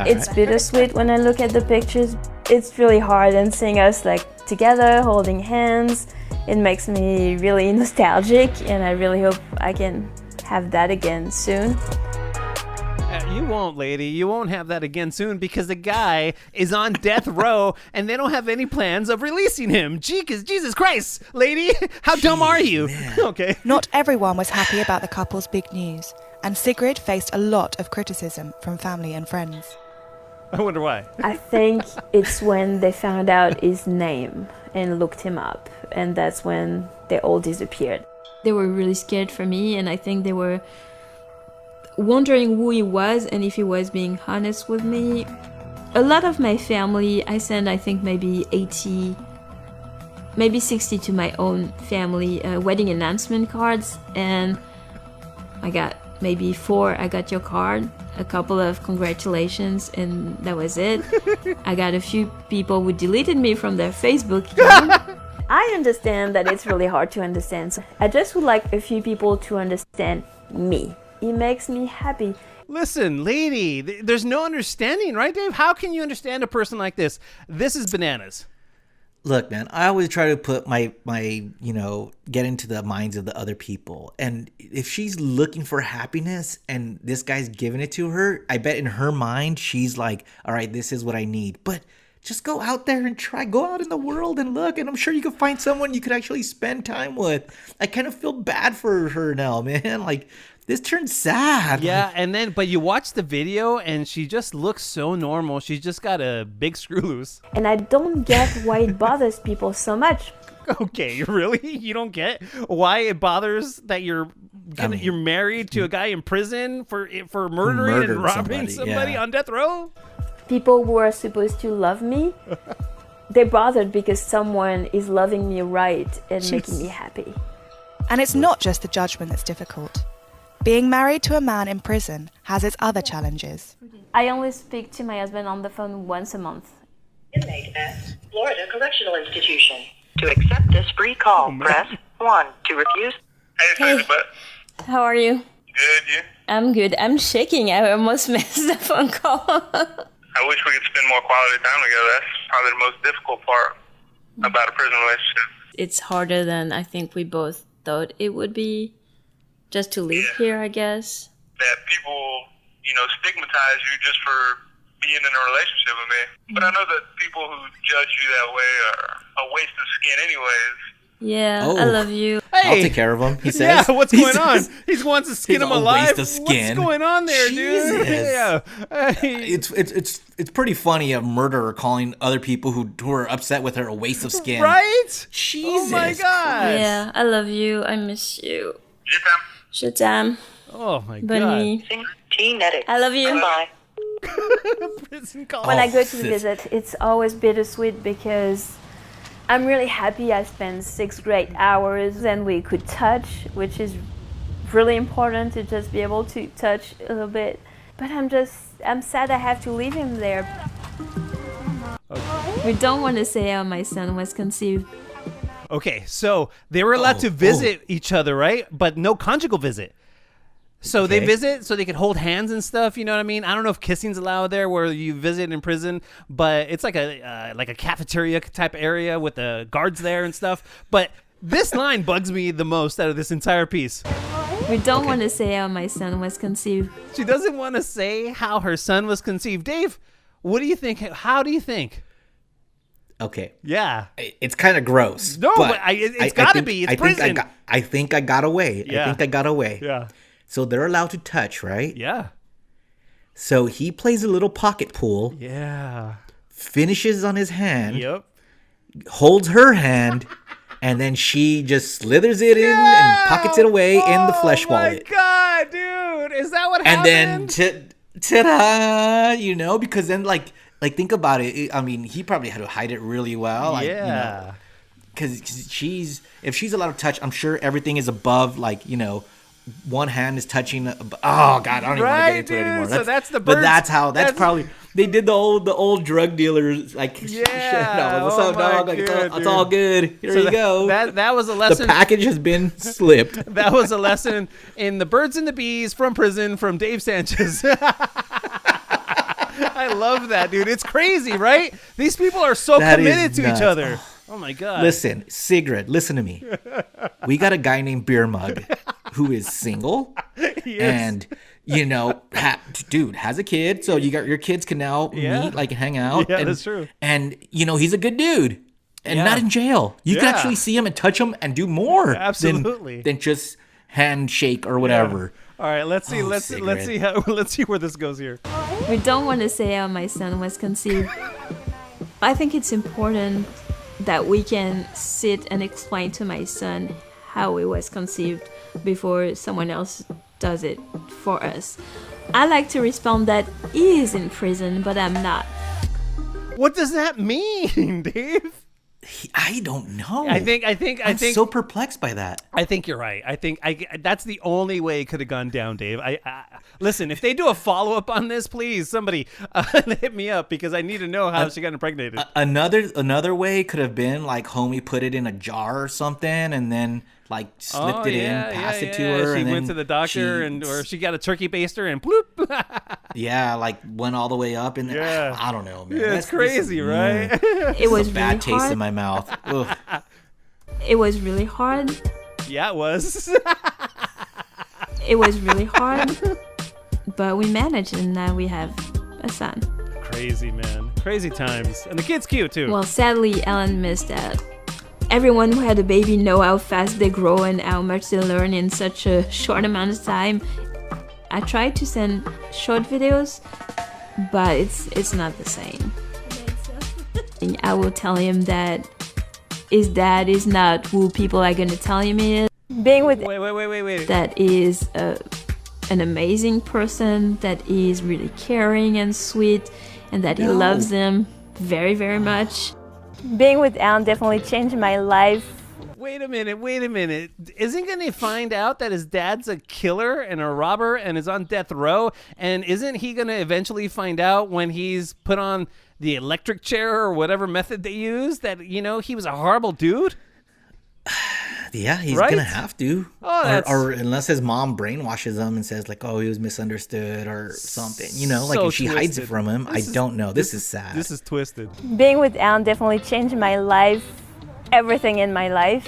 It's bittersweet when I look at the pictures. It's really hard, and seeing us like together, holding hands, it makes me really nostalgic, and I really hope I can have that again soon. You won't, lady. You won't have that again soon because the guy is on death row and they don't have any plans of releasing him. Jesus Christ, lady. How dumb are you? Okay. Not everyone was happy about the couple's big news, and Sigrid faced a lot of criticism from family and friends. I wonder why. I think it's when they found out his name and looked him up, and that's when they all disappeared. They were really scared for me, and I think they were wondering who he was and if he was being honest with me. A lot of my family, I sent I think maybe 80, maybe 60 to my own family wedding announcement cards, and I got maybe 4. I got your card, a couple of congratulations, and that was it. I got a few people who deleted me from their Facebook account. I understand that it's really hard to understand, so I just would like a few people to understand me. It makes me happy. Listen, lady, there's no understanding, right, Dave? How can you understand a person like this? This is bananas. Look, man, I always try to put my get into the minds of the other people. And if she's looking for happiness and this guy's giving it to her, I bet in her mind, she's like, all right, this is what I need. But just go out there and try. Go out in the world and look. And I'm sure you can find someone you could actually spend time with. I kind of feel bad for her now, man. Like, this turned sad. Yeah, but you watch the video and she just looks so normal. She's just got a big screw loose. And I don't get why it bothers people so much. Okay, really? You don't get why it bothers that you're married to a guy in prison for murdering and robbing somebody on death row? People who are supposed to love me, they're bothered because someone is loving me right and making me happy. And it's not just the judgment that's difficult. Being married to a man in prison has its other challenges. I only speak to my husband on the phone once a month. Inmate at Florida Correctional Institution. To accept this free call, press 1. To refuse. Hey, how are you? Good, you? I'm good. I'm shaking. I almost missed the phone call. I wish we could spend more quality time together. That's probably the most difficult part about a prison relationship. It's harder than I think we both thought it would be, just to live here, I guess. That people, stigmatize you just for being in a relationship with me. But I know that people who judge you that way are a waste of skin anyways. Yeah, Oh. I love you. Hey, I'll take care of him. He says. yeah, what's going on? He wants to skin He's him a alive. waste of skin. What's going on there, dude? Jesus. Yeah. Hey. It's pretty funny, a murderer calling other people who are upset with her a waste of skin. Right? Jesus. Oh my god. Yeah, I love you. I miss you. Je t'aime. Oh my Bonne god. nuit. T-Netic. I love you. Goodbye. Prison call. When I go to sis. visit, it's always bittersweet because I'm really happy I spent 6 great hours and we could touch, which is really important to just be able to touch a little bit. But I'm sad I have to leave him there. Okay. We don't want to say how my son was conceived. Okay, so they were allowed to visit each other, right? But no conjugal visit. So they Okay. visit so they could hold hands and stuff. You know what I mean? I don't know if kissing's allowed there where you visit in prison, but it's like a cafeteria type area with the guards there and stuff. But this line bugs me the most out of this entire piece. We don't want to say how my son was conceived. She doesn't want to say how her son was conceived. Dave, what do you think? How do you think? Okay. Yeah. It's kind of gross. No, but it's gotta think- be. It's I think prison. I think I got away. Yeah. I think I got away. Yeah. So they're allowed to touch, right? Yeah. So he plays a little pocket pool, Yeah. finishes on his hand, Yep. holds her hand, and then she just slithers it in and pockets it away in the flesh wallet. Oh my god, dude! Is that what And happened? then ta-da, because then like think about it. I mean, he probably had to hide it really well. Like, yeah. because if she's allowed to touch, I'm sure everything is above, like, one hand is touching. Oh God, I don't even want to Right, get into it dude. anymore. So that's the But birds- that's how. That's that's- probably they did the old drug dealers like. Yeah. What's Oh up, my dog? Like, God, it's all good. Here So you go. That was a The lesson. package has been slipped. That was a lesson in the birds and the bees from prison from Dave Sanchez. I love that, dude. It's crazy, right? These people are so That is committed to nuts. each other. Oh my god. Listen, Sigrid, listen to me. We got a guy named Beer Mug who is single and dude has a kid, so your kids can now Yeah. meet, like, hang out. Yeah, and, that's true. And he's a good dude and Yeah. not in jail. You can Yeah. actually see him and touch him and do more Absolutely. than just handshake or whatever. All right, let's see. Oh, let's Sigrid. see how. Let's see where this goes here. We don't want to say how my son was conceived. I think it's important that we can sit and explain to my son how he was conceived before someone else does it for us. I like to respond that he is in prison, but I'm not. What does that mean, Dave? I don't know. I think I'm so perplexed by that. I think you're right. I think that's the only way it could have gone down, Dave. Listen, if they do a follow-up on this, please, somebody hit me up because I need to know how she got impregnated. Another way could have been like homie put it in a jar or something and then like slipped it in, passed it to her. She and went then to the doctor or she got a turkey baster and bloop. yeah, like went all the way up and then, Yeah. I don't know, man. Yeah, it's crazy, right? It was Bad really taste hard. in my mouth. Ugh. It was really hard. Yeah, it was. It was really hard. But we managed, and now we have a son. Crazy, man. Crazy times. And the kid's cute, too. Well, sadly, Ellen missed out. Everyone who had a baby know how fast they grow and how much they learn in such a short amount of time. I tried to send short videos, but it's not the same. I will tell him that his dad is not who people are going to tell him he is. Being with Wait. that is an amazing person, that is really caring and sweet, and that he loves them very, very much. Being with Alan definitely changed my life Wait a minute. Isn't going to find out that his dad's a killer and a robber and is on death row? And isn't he going to eventually find out when he's put on the electric chair or whatever method they use that, he was a horrible dude? Yeah, he's right? gonna have to, Oh, or unless his mom brainwashes him and says like, "Oh, he was misunderstood" or something. Like So if she hides it twisted. from him. I don't know. This is sad. This is twisted. Being with Alan definitely changed my life, everything in my life,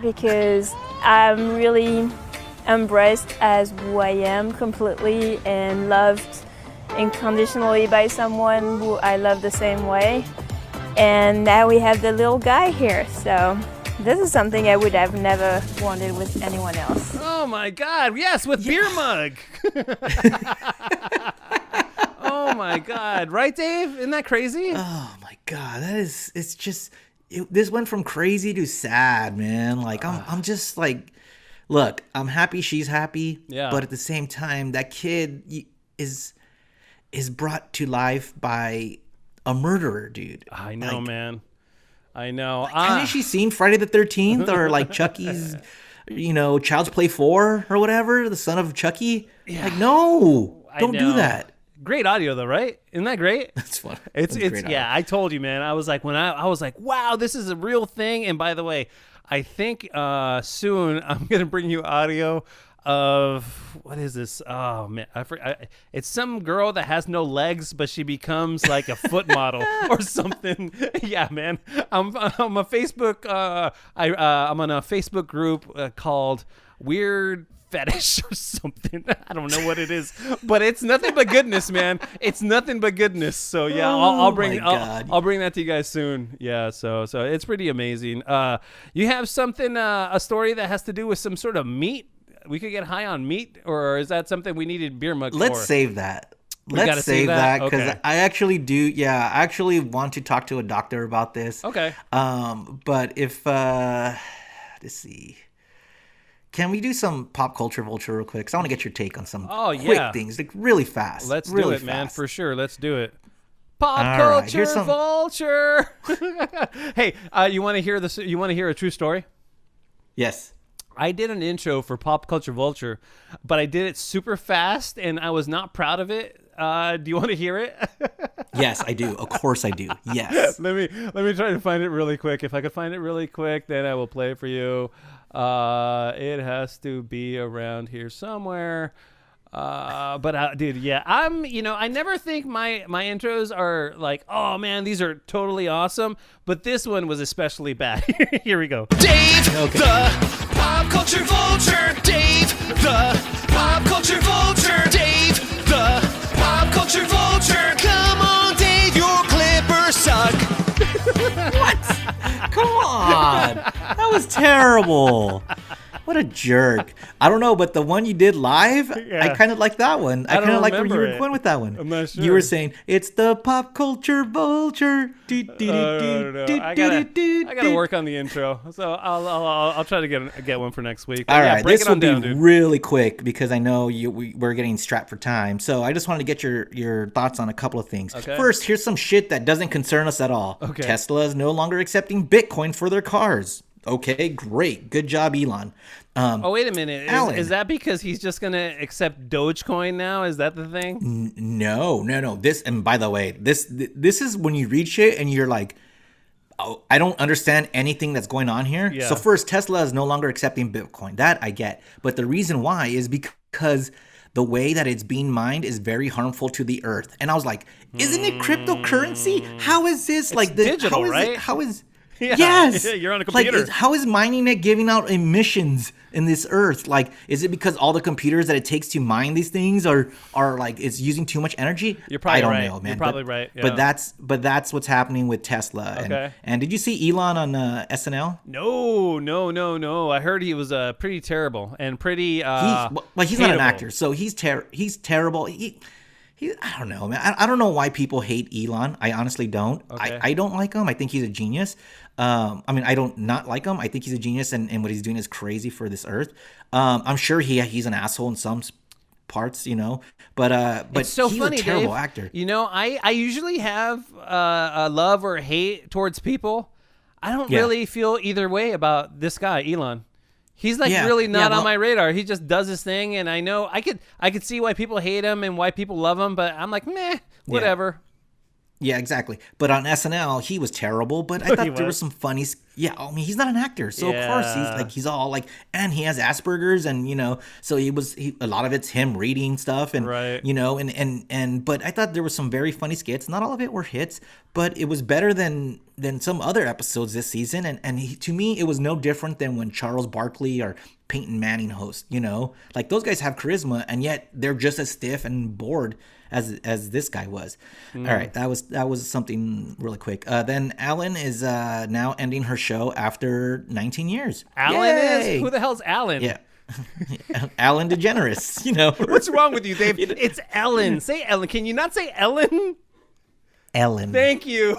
because I'm really embraced as who I am completely and loved unconditionally by someone who I love the same way. And now we have the little guy here, so this is something I would have never wanted with anyone else. Oh my God! Yes, with beer mug. Oh my God! Right, Dave? Isn't that crazy? Oh my God, it's just this went from crazy to sad, man. Like I'm just like, look, I'm happy she's happy, Yeah. but at the same time, that kid is brought to life by a murderer, dude. I know, man. I know. Hasn't she seen Friday the 13th or like Chucky's, Child's Play 4 or whatever, the son of Chucky? Yeah. Like, no, don't know. do that. Great audio though, right? Isn't that great? That's fun. It's great yeah. I told you, man. I was like I was like, wow, this is a real thing. And by the way, I think soon I'm gonna bring you audio of what is this? Oh man, it's some girl that has no legs, but she becomes like a foot model or something. Yeah, man. I'm a Facebook. I'm on a Facebook group called Weird Fetish or something. I don't know what it is, but it's nothing but goodness, man. It's nothing but goodness. So yeah, I'll bring that to you guys soon. Yeah, so it's pretty amazing. You have something, a story that has to do with some sort of meat. We could get high on meat, or is that something we needed beer mug for? Let's save that. gotta Let's save save that because Okay. I actually do. Yeah, I actually want to talk to a doctor about this. Okay. But if let's see, can we do some pop culture vulture real quick? Because I want to get your take on some quick things, like really fast. Let's really do it, man, fast. for sure. Let's do it. Pop All right, culture here's some- vulture. Hey, you want to hear this? You want to hear a true story? Yes. I did an intro for Pop Culture Vulture, but I did it super fast, and I was not proud of it. Do you want to hear it? Yes, I do. Of course I do. Yes. Let me try to find it really quick. If I could find it really quick, then I will play it for you. It has to be around here somewhere. Dude, yeah, I never think my intros are like, oh man, these are totally awesome, but this one was especially bad. Here we go. Dave, the pop culture vulture. Dave, the pop culture vulture. Dave, the pop culture vulture. Come on, Dave, your clippers suck. Come on. That was terrible. What a jerk. I don't know, but the one you did live, Yeah. I kind of like that one. I don't kind of like where you remember were it. going with that one. I'm not You were sure. saying, it's the pop culture vulture. No. I gotta work on the intro, so I'll try to get one for next week. But All yeah, right, break this it will on be down, dude. really quick because I know we're getting strapped for time. So I just wanted to get your thoughts on a couple of things. Okay. First, here's some shit that doesn't concern us at all. Okay. Tesla is no longer accepting Bitcoin for their cars. Okay, great. Good job, Elon. Oh, wait a minute. Alan. Is that because he's just going to accept Dogecoin now? Is that the thing? No. This, and by the way, this is when you read shit and you're like, oh, I don't understand anything that's going on here. Yeah. So first, Tesla is no longer accepting Bitcoin. That I get. But the reason why is because the way that it's being mined is very harmful to the earth. And I was like, isn't it cryptocurrency? How is this like the digital, how is right? how is Yeah. Yes. Yeah, you're on a computer. Like, how is mining it giving out emissions in this earth? Like, is it because all the computers that it takes to mine these things are like it's using too much energy? You're probably I don't right. know, man. You're probably right. Yeah. But that's what's happening with Tesla. Okay. And did you see Elon on SNL? No. I heard he was pretty terrible and pretty. He's not an hateable. actor, so he's terrible. I don't know, man. I don't know why people hate Elon. I honestly don't. Okay. I don't like him. I think he's a genius. I don't not like him. I think he's a genius, and what he's doing is crazy for this earth. I'm sure he's an asshole in some parts, but It's so he's funny, a terrible Dave. actor. I usually have a love or hate towards people. I don't really feel either way about this guy, Elon. He's like really not on my radar. He just does his thing, and I know I could see why people hate him and why people love him, but I'm like, meh, whatever. Yeah, exactly. But on SNL, he was terrible. But I thought there was some funny. Yeah, I mean, he's not an actor, so of course he's all like, and he has Asperger's, and so a lot of it's him reading stuff, and but I thought there was some very funny skits. Not all of it were hits, but it was better than some other episodes this season. And to me, it was no different than when Charles Barkley or Peyton Manning host. Like those guys have charisma, and yet they're just as stiff and bored as this guy was. All right, that was something really quick. Then Alan is now ending her show after 19 years. Alan is? Who the hell's Alan? Yeah. Alan DeGeneres, What's wrong with you, Dave? It's Ellen. Say Ellen. Can you not say Ellen? Ellen. Thank you.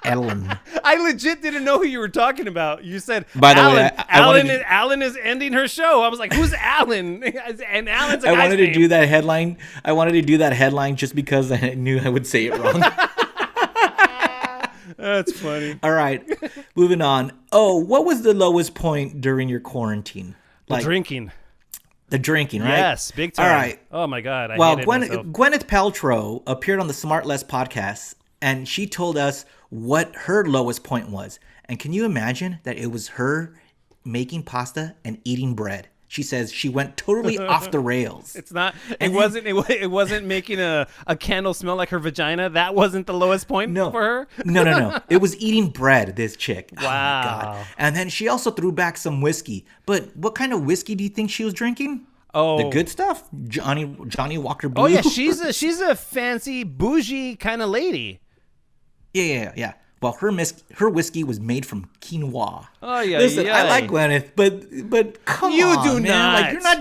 Ellen. I legit didn't know who you were talking about. You said, by the way, Alan is ending her show. I was like, who's Alan? And Alan's a guy's I wanted to name. do that headline. I wanted to do that headline just because I knew I would say it wrong. That's funny. All right, moving on. Oh, what was the lowest point during your quarantine? Drinking. The drinking, right? Yes, big time. All right. Oh my God. Gwyneth Paltrow appeared on the Smart Less podcast, and she told us what her lowest point was. And can you imagine that it was her making pasta and eating bread? She says she went totally off the rails. It's not. It wasn't making a candle smell like her vagina. That wasn't the lowest point for her. No. It was eating bread. This chick. Wow. Oh my God. And then she also threw back some whiskey. But what kind of whiskey do you think she was drinking? Oh, the good stuff. Johnny Walker Blue. Oh yeah, she's a fancy bougie kind of lady. Yeah. Well, her whiskey was made from quinoa. Oh yeah. Listen, I like Gwyneth, but come on, you do man. not. Like you're not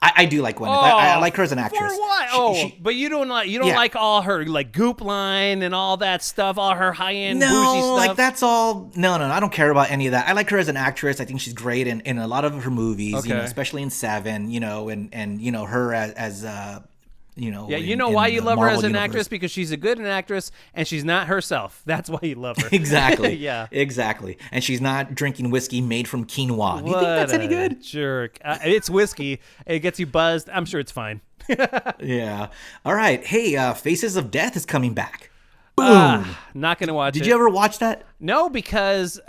I do like Gwyneth. I like her as an actress. For what? But you don't like all her like Goop line and all that stuff, all her high end bougie stuff. Like that's all. No, I don't care about any of that. I like her as an actress. I think she's great in a lot of her movies. Especially in Seven. And her as Yeah, why you love her as an actress? Because she's a good actress and she's not herself. That's why you love her. Exactly. Yeah. Exactly. And she's not drinking whiskey made from quinoa. Do you think that's any good? Jerk. It's whiskey. It gets you buzzed. I'm sure it's fine. Yeah. All right. Hey, Faces of Death is coming back. Boom. Not going to watch it. Did you ever watch that? No, because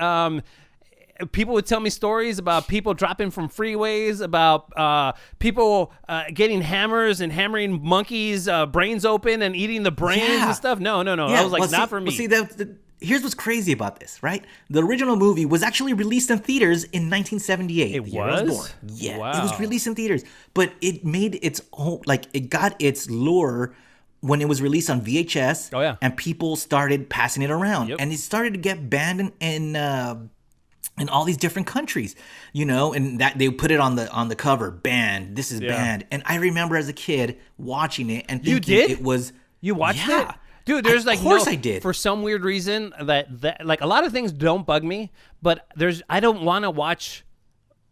people would tell me stories about people dropping from freeways, about people getting hammers and hammering monkeys' brains open and eating the brains and stuff. No. I was like, not for me. Well, see, here's what's crazy about this, right? The original movie was actually released in theaters in 1978. It the year I was born. Yeah, It was released in theaters, but it made its own, it got its lure when it was released on VHS. Oh, yeah. And people started passing it around. Yep. And it started to get banned in all these different countries, and that they put it on the cover, banned. This is banned. And I remember as a kid watching it and thinking it was. You watched it? Dude, there's of course I did. For some weird reason that like a lot of things don't bug me, but I don't want to watch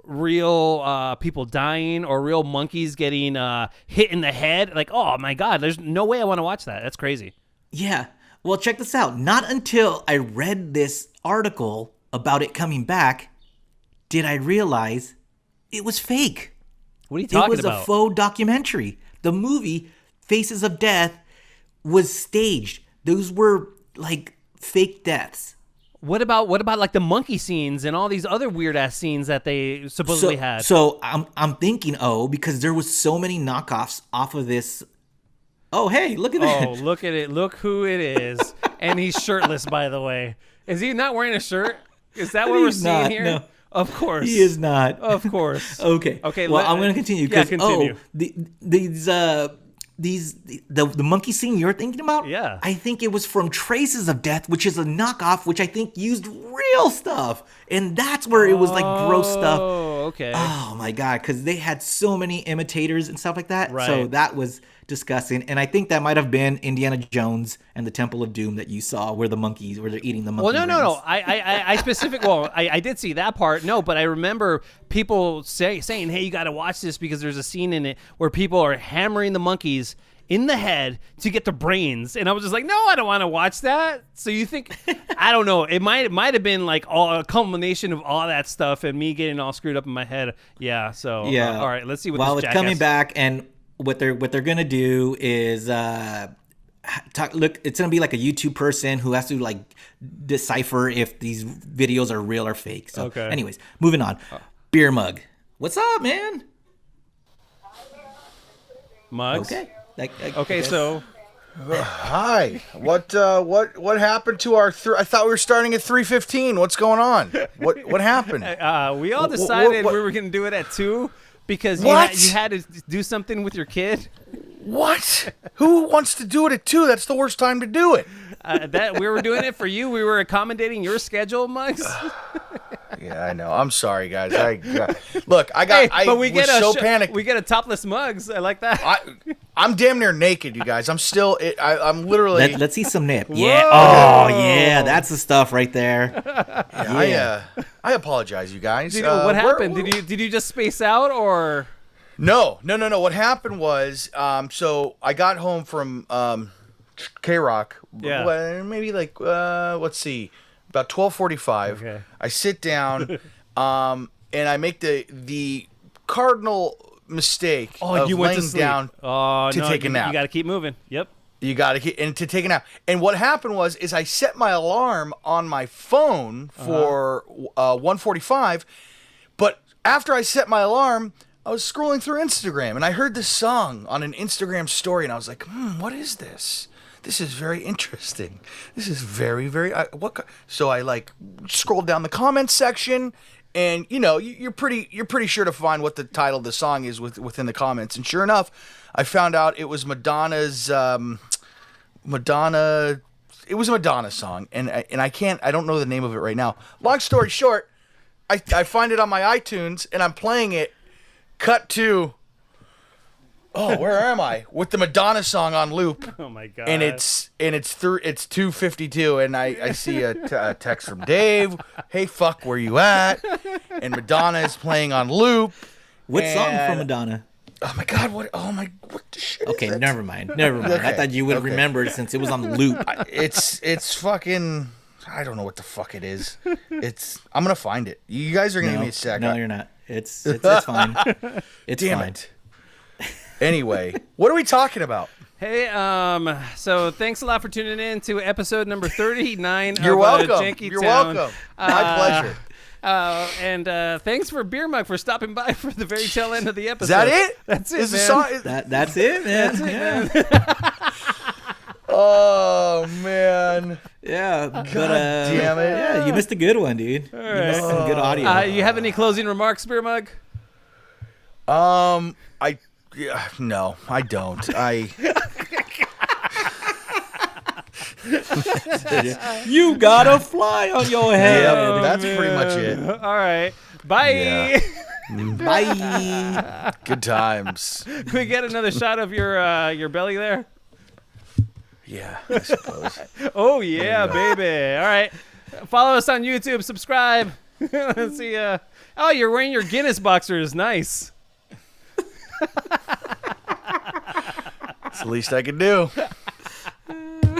real people dying or real monkeys getting hit in the head. Like, oh my God, there's no way I want to watch that. That's crazy. Yeah. Well, check this out. Not until I read this article about it coming back did I realize it was fake. What are you talking about? It was a faux documentary. The movie Faces of Death was staged. Those were like fake deaths. What about like the monkey scenes and all these other weird ass scenes that they supposedly had? So I'm thinking, because there was so many knockoffs off of this. Oh, hey, look at that. Oh, look at it. Look who it is. And he's shirtless, by the way. Is he not wearing a shirt? Is that what we're seeing here? No. Of course. He is not. Of course. Okay. Well, I'm going to continue. Yeah, continue. The monkey scene you're thinking about? Yeah. I think it was from Traces of Death, which is a knockoff, which I think used real stuff. And that's where it was like gross stuff. Oh, okay. Oh my God. Because they had so many imitators and stuff like that. Right. So that was disgusting. And I think that might have been Indiana Jones and the Temple of Doom that you saw where they're eating the monkey. Well, no. I did see that part. No, but I remember people saying, hey, you got to watch this because there's a scene in it where people are hammering the monkeys in the head to get the brains. And I was just like, no, I don't want to watch that. So you think I don't know. It might have been like a culmination of all that stuff and me getting all screwed up in my head. Yeah. So all right, let's see what. Well, this it's jackass... coming back, and what they're gonna do is look. It's gonna be like a YouTube person who has to like decipher if these videos are real or fake. So, anyways, moving on. Beer mug. What's up, man? Mugs. Okay. Okay. So. Hi. What happened to our? I thought we were starting at 3:15. What's going on? What happened? We all decided we were going to do it at 2 because you had to do something with your kid. What? Who wants to do it at 2? That's the worst time to do it. That we were doing it for you. We were accommodating your schedule, Mugs. Yeah, I know. I'm sorry, guys. Look, but we get panicked. We get a topless Mugs. I like that. I'm damn near naked, you guys. I'm still. I'm literally. Let's see some nip. Yeah. Oh, yeah. That's the stuff right there. Yeah. I apologize, you guys. What happened? Did you just space out or? No. What happened was, so I got home from K-Rock. Yeah. Maybe like let's see, about 12:45. Okay. I sit down, and I make the cardinal mistake of you went laying to sleep. down to take a nap. You got to keep moving. Yep. You got to take a nap. And what happened was I set my alarm on my phone for 1:45, but after I set my alarm, I was scrolling through Instagram and I heard this song on an Instagram story and I was like, what is this? This is very interesting. This is very, very. So I like scrolled down the comments section, and you're pretty sure to find what the title of the song is within the comments. And sure enough, I found out it was Madonna's Madonna. It was a Madonna song, and I don't know the name of it right now. Long story short, I find it on my iTunes and I'm playing it. Cut to. Oh, where am I? With the Madonna song on loop. Oh my god! And it's 2:52, and I see a text from Dave. Hey, fuck, where you at? And Madonna is playing on loop. What song from Madonna? Oh my god! What the shit? Okay, is it? Never mind. I thought you would have remembered since it was on loop. It's fucking. I don't know what the fuck it is. I'm gonna find it. You guys are gonna give me a sec. No, you're not. It's fine. It's Damn fine. it. Anyway, what are we talking about? Hey, so thanks a lot for tuning in to episode number 39 You're of welcome. Janky You're Town. welcome. My pleasure. And thanks for Beer Mug for stopping by for the very tail end of the episode. Is that it? That's it, man. That's it, man. That's it, man. Oh, man. Yeah. God damn it. Yeah, you missed a good one, dude. You missed some good audio. You have any closing remarks, Beer Mug? No, I don't. You got a fly on your head. Yeah, that's pretty much it. All right. Bye. Yeah. Bye. Good times. Can we get another shot of your belly there? Yeah, I suppose. Oh, yeah, baby. All right. Follow us on YouTube. Subscribe. Let's see. Oh, you're wearing your Guinness boxers. Nice. It's the least I can do.